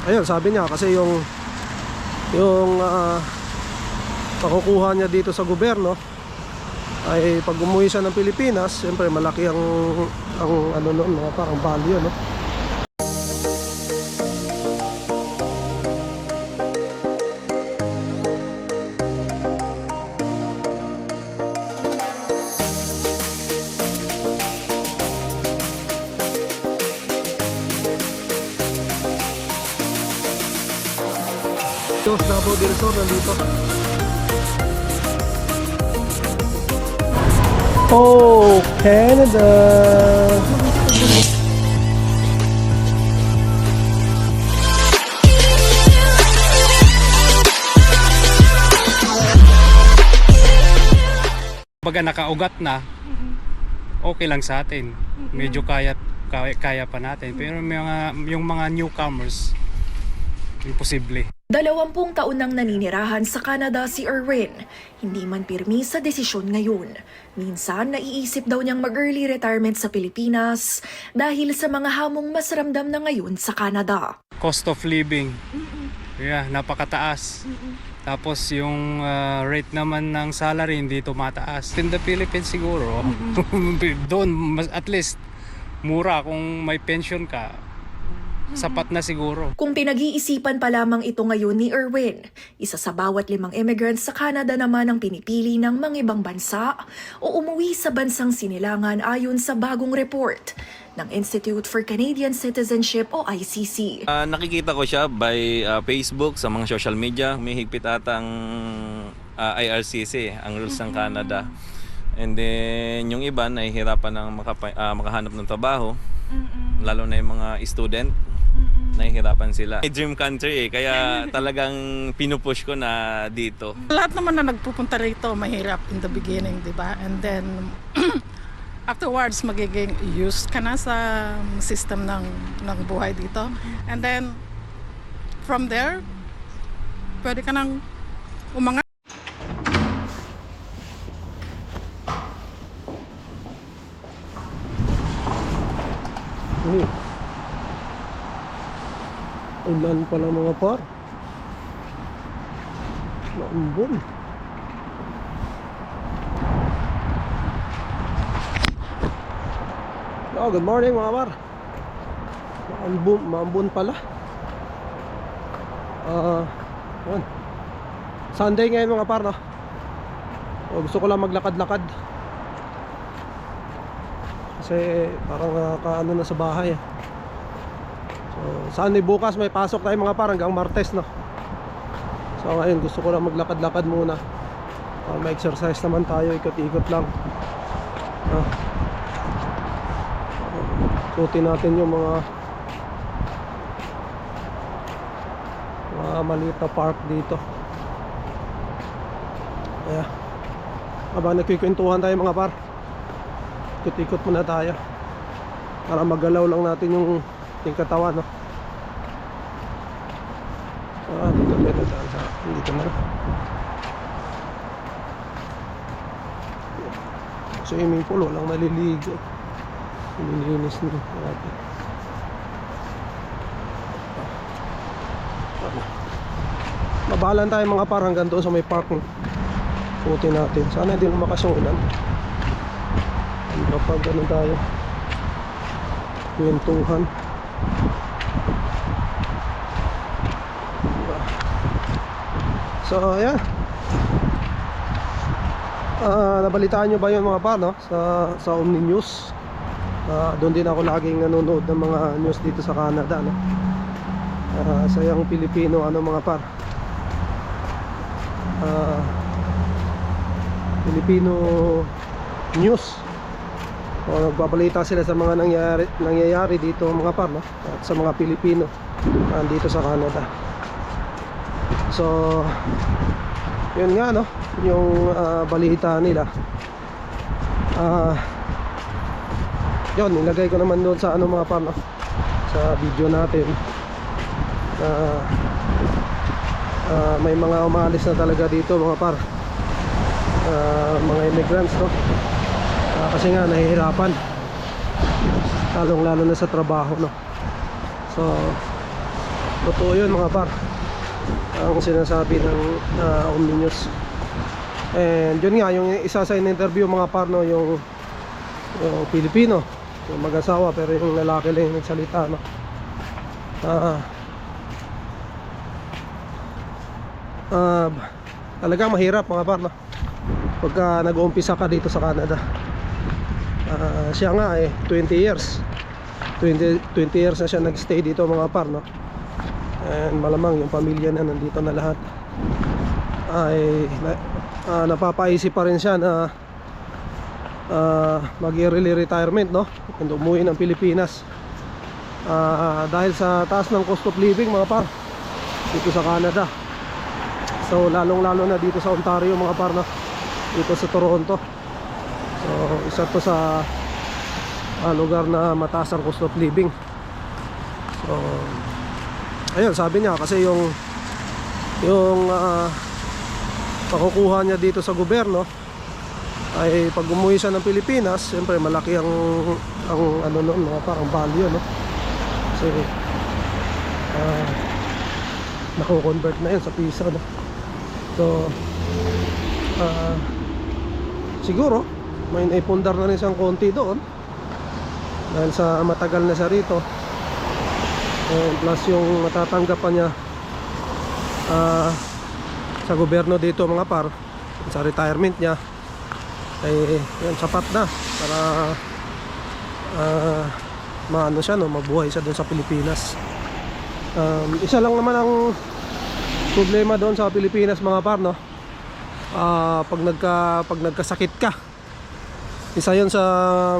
ayun, sabi niya kasi yung pakukuha niya dito sa gobyerno ay pag umuwi siya ng Pilipinas, siyempre malaki ang ano noon, mga parang value, no? Yung Davao del Sur nandito. Oh, Canada! Baga nakaugat na, okay lang sa atin. Medyo kaya pa natin. Pero yung mga newcomers, imposible. 20 taon nang naninirahan sa Canada si Erwin. Hindi man pirmi sa desisyon ngayon. Minsan, naiisip daw niyang mag-early retirement sa Pilipinas dahil sa mga hamong mas ramdam na ngayon sa Canada. Cost of living, yeah, napakataas. Tapos yung rate naman ng salary hindi tumataas. In the Philippines siguro, doon at least mura kung may pension ka. Sapat na siguro. Kung pinag-iisipan pa lamang ito ngayon ni Erwin, isa sa bawat 5 immigrants sa Canada naman ang pinipili ng mga ibang bansa o umuwi sa bansang sinilangan ayon sa bagong report ng Institute for Canadian Citizenship o ICC. Nakikita ko siya by Facebook sa mga social media. May higpit atang IRCC, ang rules ng Canada. And then yung iba nahihirapan ng makahanap ng trabaho, lalo na yung mga student. Nahihirapan sila. My dream country kaya talagang pinupush ko na dito. Lahat naman na nagpupunta rito mahirap in the beginning, di ba? And then afterwards magiging used ka na sa system ng buhay dito. And then from there, pwede ka nang umangat. Ulan pala mga par. Maambon. Oh, good morning mga par. Maambon pala. Sunday ngayon mga par, no? Gusto ko lang maglakad-lakad. Kasi parang kaano na sa bahay. So, Sunday bukas may pasok tayo mga par hanggang Martes, no? So ngayon gusto ko lang maglakad-lakad muna. May exercise naman tayo, ikot-ikot lang. Suotin natin yung mga maliit na park dito. Kaya habang nagkikwentuhan tayo mga par, ikot-ikot muna tayo para magalaw lang natin yung katawan, no? Dito na. Swimming pool, walang maliligo. Nilinis na natin. Mabalan tayo mga par hanggang doon sa may park. Putin natin. Sana hindi lumakas yung ulan. Kapag ganun tayo kwentuhan. So ayan, nabalitaan nyo ba yun mga par, no? Sa Omni News. Doon din ako laging nanonood ng mga news dito sa Canada, no? Sa yung Pilipino mga par, Filipino news. Nagbabalita sila sa mga nangyayari dito mga par, no? At sa mga Pilipino dito sa Canada. So yun nga, no, yung balita nila. Yun, nilagay ko naman doon sa mga par, no? Sa video natin. May mga umalis na talaga dito mga par, mga immigrants, no? Kasi nga nahihirapan, lalong lalo na sa trabaho, no? So Totoo yun mga par, ang sinasabi ng Omninews. And yun nga, yung isa sa in-interview mga par, no, yung Pilipino, yung mag-asawa, pero yung lalaki lang yung nagsalita, no. Talagang mahirap mga par, no, pagka nag-uumpisa ka dito sa Canada. Siya nga 20 years na siya nag-stay dito mga par, no. And malamang yung pamilya na nandito na lahat ay napapaisip pa rin siya na mag-early retirement, no, and umuwi ng Pilipinas dahil sa taas ng cost of living mga par dito sa Canada. So lalong lalo na dito sa Ontario mga par, no, dito sa Toronto. So isa to sa lugar na mataas ang cost of living. So ayun, sabi niya kasi yung pakukuha niya dito sa gobyerno ay pag umuwi siya ng Pilipinas, siyempre malaki ang ano noon mga parang value, no, kasi nako-convert na yun sa piso, no. So siguro may naipundar na rin siyang konti doon dahil sa matagal na siya rito. Plus yung matatanggap niya sa gobyerno dito mga par, sa retirement niya ay yan, sapat na para maano siya, no, mabuhay siya doon sa Pilipinas. Isa lang naman ang problema doon sa Pilipinas mga par, no, pag nagkasakit ka, isa yun sa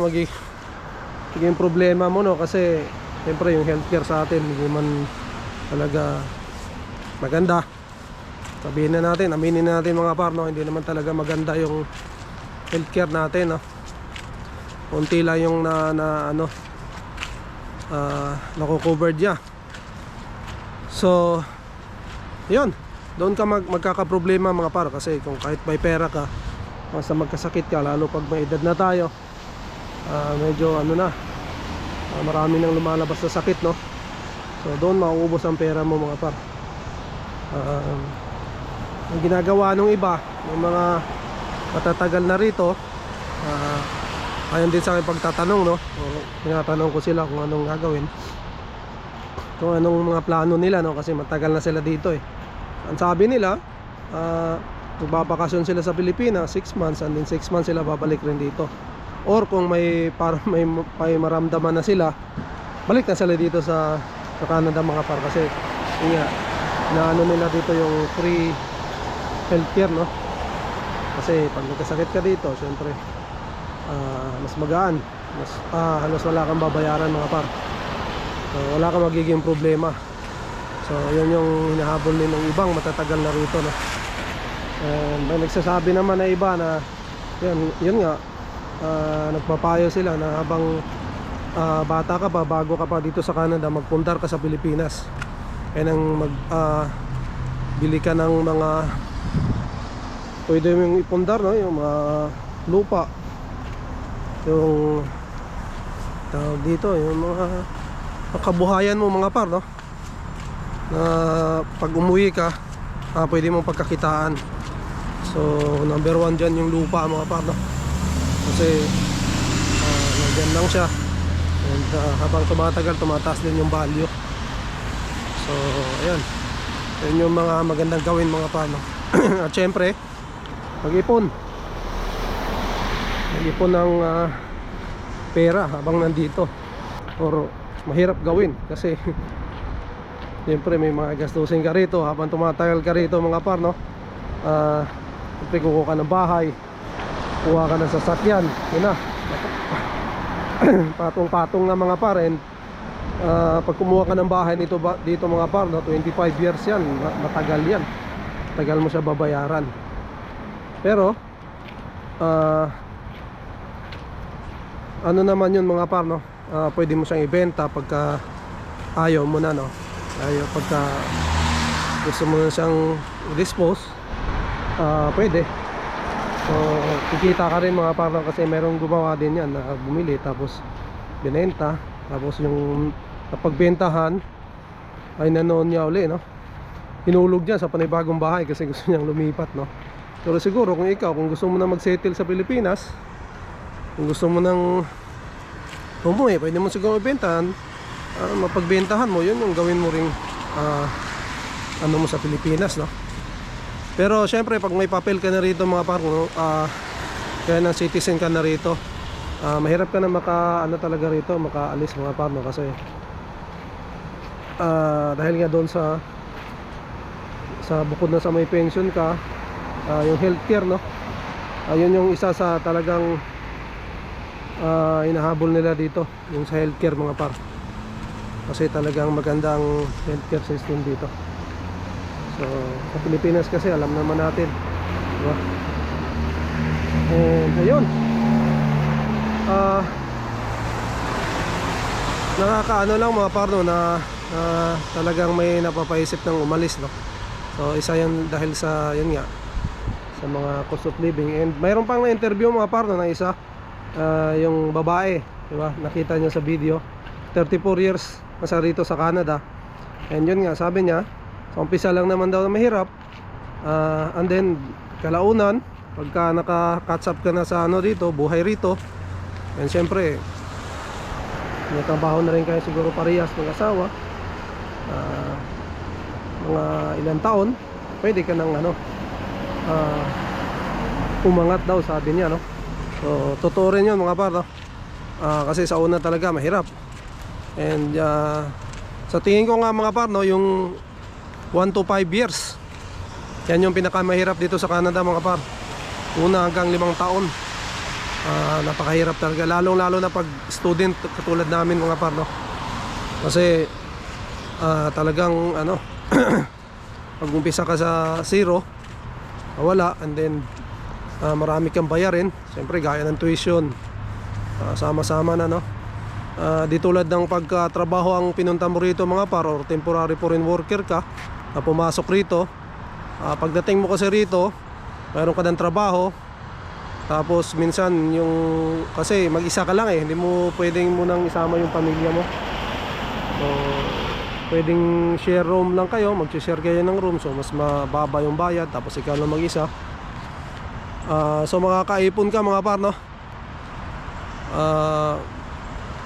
magiging problema mo, no, kasi siyempre yung healthcare sa atin hindi man talaga maganda. Sabihin na natin, aminin na natin mga par, no, hindi naman talaga maganda yung healthcare natin, no. Konti lang yung nako-covered niya. So yun, doon ka magkakaproblema mga par, kasi kung kahit may pera ka, basta magkasakit ka, lalo pag may edad na tayo, medyo marami nang lumalabas na sakit, no. So doon mauubos ang pera mo mga par. Ang ginagawa ng iba, ng mga matatagal na rito, ayon din sa aking pagtatanong, no, tinatanong ko sila kung anong gagawin, kung anong mga plano nila, no, kasi matagal na sila dito Ang sabi nila, magbabakasyon sila sa Pilipinas 6 months, and then 6 months sila babalik rin dito. Or kung may maramdaman na sila, balik na sila dito sa Canada mga par, kasi yun nga, naano nila dito yung free healthcare, no. Kasi pag nagkasakit ka dito, syempre mas magaan, halos wala kang babayaran mga par. So wala kang magiging problema. So yun yung hinahabol din ng ibang matatagal na rito, no. And may nagsasabi naman na iba na yun nga, nagpapayo sila na habang bata ka pa, bago ka pa dito sa Canada, magpundar ka sa Pilipinas. Kaya nang bili ka ng mga pwede mong ipundar, no, yung mga lupa, yung tawag dito, yung mga kabuhayan mo mga par, no, na pag umuwi ka, pwede mong pagkakitaan. So number 1 dyan yung lupa mga par, no, kasi nandyan lang siya, and habang tumatagal, tumataas din yung value. So ayan, yun yung mga magandang gawin mga par, no. At syempre mag-ipon ng pera habang nandito, or mahirap gawin kasi siyempre may mga gastusin ka rito habang tumatagal ka rito mga par, no. Siyempre kukuha ka ng bahay, kuha ka ng sasakyan, yun na, patong-patong na mga par. And pag kumuha ka ng bahay dito mga par, no, 25 years yan, matagal yan, tagal mo siya babayaran. Pero ano naman yun mga par, no, pwede mo siyang ibenta pagka ayaw mo na, no, pagka gusto mo na siyang dispose, pwede. So kikita ka rin mga par, no, kasi merong gumawa din yan na bumili tapos binenta, tapos yung napagbentahan ay nanoon niya uli, no? Hinulog niya sa panibagong bahay kasi gusto niyang lumipat, no? Pero siguro kung ikaw, kung gusto mo na mag-settle sa Pilipinas, kung gusto mo nang umuwi, pwede mo siguro ibentahan, mapagbentahan mo, yun yung gawin mo ring ano mo sa Pilipinas, no? Pero syempre pag may papel ka na rito mga par, no? Kaya na citizen ka na rito, mahirap ka na talaga rito, makaalis mga par, no? Kasi dahil nga doon sa bukod na sa may pension ka, yung healthcare, no? Yun yung isa sa talagang hinahabol nila dito, yung sa healthcare mga par. Kasi talagang magandang healthcare system dito. So sa Pilipinas kasi alam naman natin, diba? And ayun, nakakaano lang mga par, no, na talagang may napapaisip ng umalis, no? So isa yan dahil sa yun nga, sa mga cost of living. And mayroon pang na-interview mga par, no, na isa, yung babae, diba? Nakita niyo sa video, 34 years nasa rito sa Canada. And yun nga, sabi niya, sa umpisa lang naman daw na mahirap, and then kalaunan, pagka naka-catch up ka na sa ano rito, buhay rito, and syempre may trabaho na rin kayo siguro parehas ng asawa, mga ilang taon, pwede ka nang umangat daw, sabi niya, no? So totoo rin yun mga par, no? Kasi sa una talaga mahirap. And sa tingin ko nga mga par, no, yung 1 to 5 years, yan yung pinakamahirap dito sa Canada mga par. Una hanggang 5 taon, napakahirap talaga, lalong lalo na pag student katulad namin mga par, no? Kasi talagang pag umpisa ka sa zero, wala, and then marami kang bayarin, siyempre gaya ng tuition, sama-sama na, no? Di tulad ng pagkatrabaho ang pinunta mo rito mga par, or temporary foreign worker ka na pumasok rito, pagdating mo kasi rito, mayroon ka ng trabaho, tapos minsan yung, kasi mag-isa ka lang hindi mo pwedeng munang isama yung pamilya mo. So pwedeng share room lang kayo, mag-share kayo ng room, so mas mababa yung bayad, tapos ikaw lang mag-isa. So makakaipon ka mga par, no?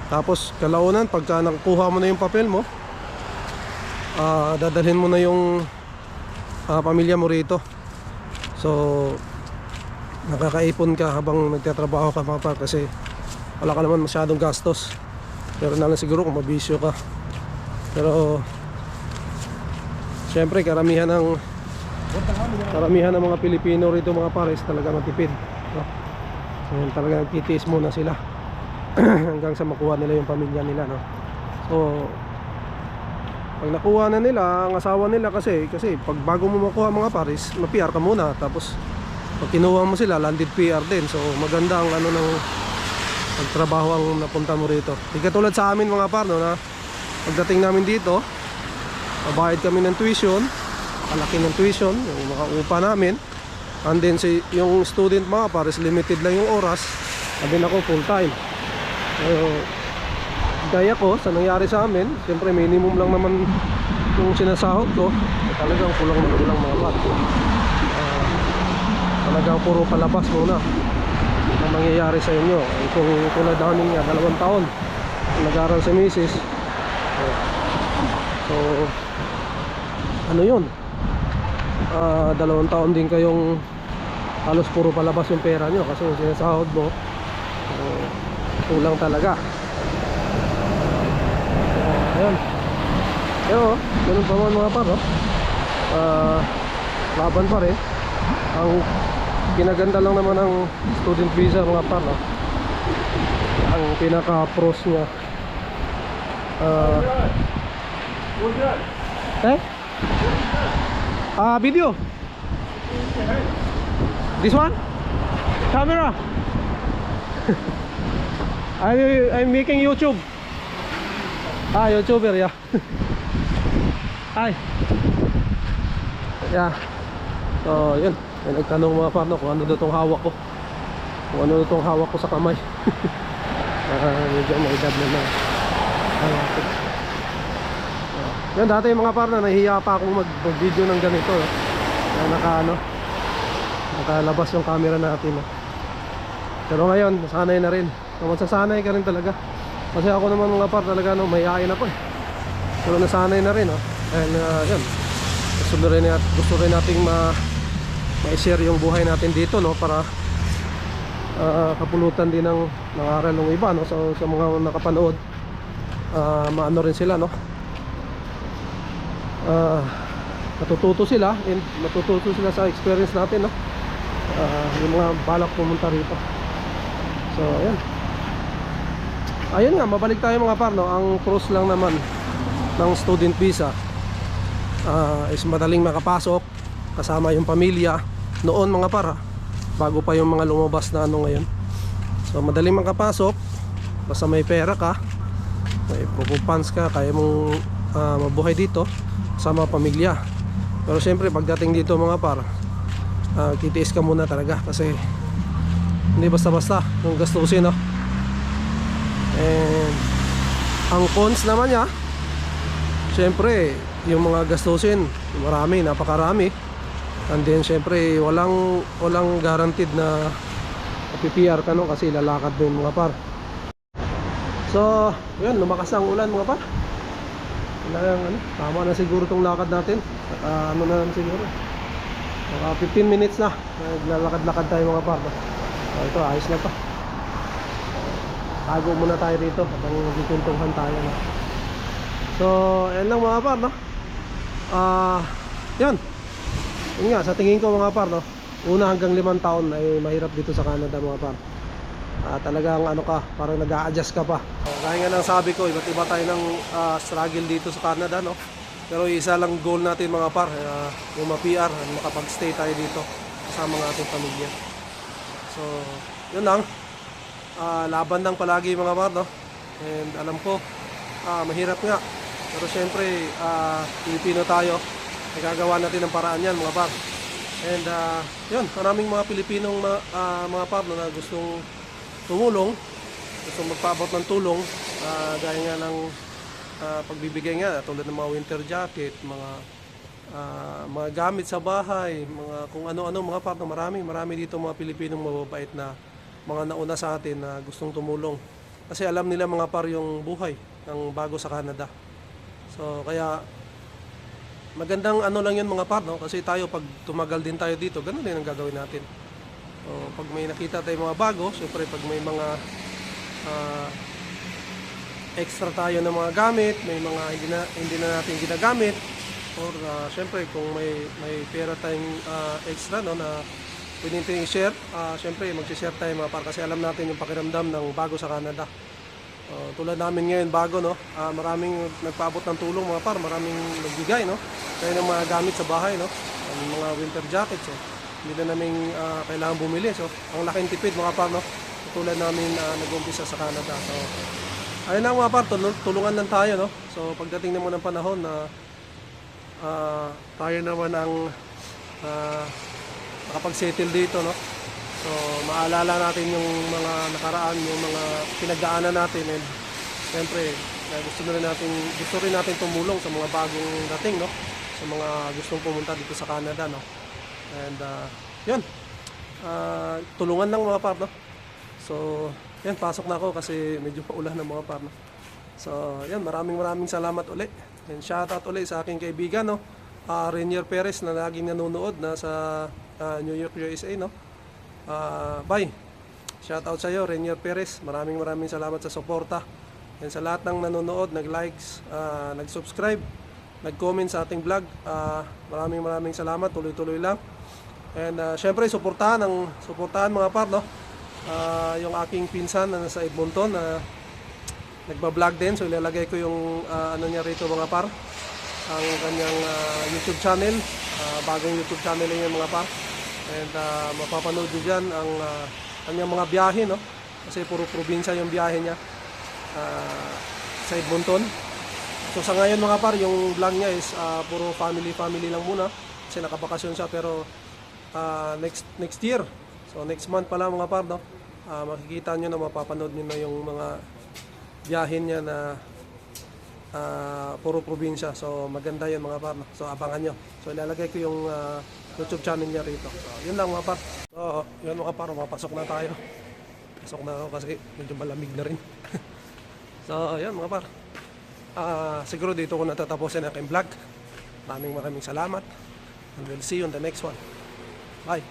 Tapos kalaunan, pagka nakuha mo na yung papel mo, dadalhin mo na yung pamilya mo rito. So nakakaipon ka habang nagtatrabaho ka mga par, kasi wala ka naman masyadong gastos. Pero na lang siguro kung mabisyo ka. Pero syempre karamihan ng mga Pilipino rito mga pares talaga matipid, no? So talaga nagtitiis muna sila hanggang sa makuha nila yung pamilya nila, no? So pag nakuha na nila ang asawa nila, kasi pag bago mo makuha mga pares, ma-PR ka muna, tapos pag kinuha mo sila, landed PR din. So maganda ang ng pagtrabaho ang napunta mo rito. Di katulad sa amin mga par, no, na pagdating namin dito, mabayad kami ng tuition, malaki ng tuition, yung mga upa namin. And then yung student mga pares, limited lang yung oras. And then ako full time. Gaya ko, sa nangyari sa amin, siyempre minimum lang naman yung sinasahod ko. Talagang kulang na kulang mga par. Talagang puro palabas muna ang nangyayari sa inyo. Kung tulad namin nga, 2 taon nag-aaral sa misis. So ano yun, 2 taon din kayong halos puro palabas yung pera nyo, kasi yung sinasahod mo kulang talaga. Ayun. Pero ganun pa man mga par, no? Laban pa rin. Ang kinaganda lang naman ng student visa mga par, no? Ang pinaka-pros niya, video. This one? Camera. I'm making YouTube. YouTuber, yeah. Hi. Yeah. So, yun. May nagtanong mga par, no, kung ano daw itong hawak ko. Kung ano daw itong hawak ko sa kamay. Medyo may edad na. Yan, dati mga par na nahihiya pa akong mag-video ng ganito. Nakalabas yung camera natin. Pero ngayon, nasanay na rin. So, masasanay ka rin talaga. Kasi ako naman mga par talaga, mahihain ako eh. Pero nasanay na rin. And yan, gusto rin nating ma-share yung buhay natin dito, no, para kapulutan din ng aral ng iba, no. So sa mga nakapanood, maano rin sila, no, matututo sila sa experience natin, no. Yung mga balak pumunta rito. So ayan, ayun nga, mabalik tayo mga par, no. Ang pros lang naman ng student visa is madaling makapasok kasama yung pamilya noon mga par, bago pa yung mga lumabas na ngayon. So madaling makapasok basta may pera ka, may funds ka, kaya mong mabuhay dito sama pamilya. Pero syempre pagdating dito mga par, titiis ka muna talaga kasi hindi basta-basta yung gastusin, no? And ang cons naman niya, syempre yung mga gastusin marami, napakarami. And then syempre walang guaranteed na PPR ka, no, kasi lalakad mo yung mga par. So yun, lumakas ang ulan mga par. Tama na siguro tong lakad natin. Ano na lang siguro, 15 minutes na naglalakad-lakad tayo mga par. So ito, ayos na to. Tago muna tayo dito habang nagkikuntuhan tayo, no? So yan lang mga par, no. Yan nga, sa tingin ko mga par, no, 1 hanggang 5 taon ay mahirap dito sa Canada mga par. Talagang parang nag-a-adjust ka pa. Gaya nga ng sabi ko, iba't iba tayo ng struggle dito sa Canada, no. Pero isa lang goal natin mga par, yung ma-PR, makapag-stay tayo dito kasama ng ating pamilya. So yun lang, laban lang palagi mga par, no. And alam ko mahirap nga, pero syempre Pilipino tayo, nagagawa natin ng paraan yan mga par. And yun, maraming mga Pilipinong mga par na gustong tumulong, gustong magpaabot ng tulong, gaya nga ng pagbibigay nga tulad ng mga winter jacket, mga gamit sa bahay, mga kung ano-ano mga par. Marami dito mga Pilipinong mababait na mga nauna sa atin na gustong tumulong kasi alam nila mga par yung buhay ng bago sa Canada. So kaya magandang lang yun mga par, no? Kasi tayo pag tumagal din tayo dito, ganun din ang gagawin natin. So pag may nakita tayong mga bago, syempre pag may mga extra tayo ng mga gamit, may mga hindi na natin ginagamit, or syempre kung may pera tayong extra, no, na pwede natin i-share, syempre mag-share tayo mga par, kasi alam natin yung pakiramdam ng bago sa Canada. Tulad namin ngayon bago, no, maraming nagpaabot ng tulong mga par, maraming nagbigay, no, kaya ng mga gamit sa bahay, no, mga winter jackets, so hindi na namin kailangan bumili. So ang laking tipid mga par, no, tulad namin nag-umpisa sa Canada. So ayun lang mga par, tulungan lang tayo, no. So pagdating naman ng panahon na tayo naman ang nakapag-settle dito, no, so maalala natin yung mga nakaraan, yung mga pinagdaanan natin, and siyempre gusto rin natin tumulong sa mga bagong dating, no, sa mga gustong pumunta dito sa Canada, no. And yun, tulungan lang mga par, no. So yan, pasok na ako kasi medyo paulan ng mga par, no. So yan, maraming salamat uli, and shoutout uli sa aking kaibigan, no, Rainier Perez, na laging nanonood na sa New York, USA, no. Bye. Shoutout sa iyo Rainier Perez. Maraming salamat sa suporta. And sa lahat ng nanonood, nag-likes, nag-subscribe, nag-comment sa ating vlog, maraming salamat. Tuloy-tuloy lang. And syempre suportahan mga par, no. Yung aking pinsan na nasa Edmonton na nagba-vlog din. So ilalagay ko yung ano niya rito mga par, ang kanyang YouTube channel, bagong YouTube channel niya mga par. And mapapanood nyo dyan ang kanyang mga biyahe, no? Kasi puro probinsya yung biyahe niya sa Edmonton. So sa ngayon mga par, yung vlog niya is puro family lang muna kasi nakabakasyon siya. Pero next year, so next month pala mga par, no, makikita nyo na, mapapanood nyo na yung mga biyahe niya na puro probinsya. So maganda yun mga par, no? So abangan nyo. So ilalagay ko yung YouTube channel niya rito. So yun lang mga par. So yun mga par, mapasok na tayo. Pasok na ako kasi medyo malamig na rin. So yun mga par, siguro dito ko natatapusin ang aking vlog. Maraming salamat, and we'll see you on the next one. Bye.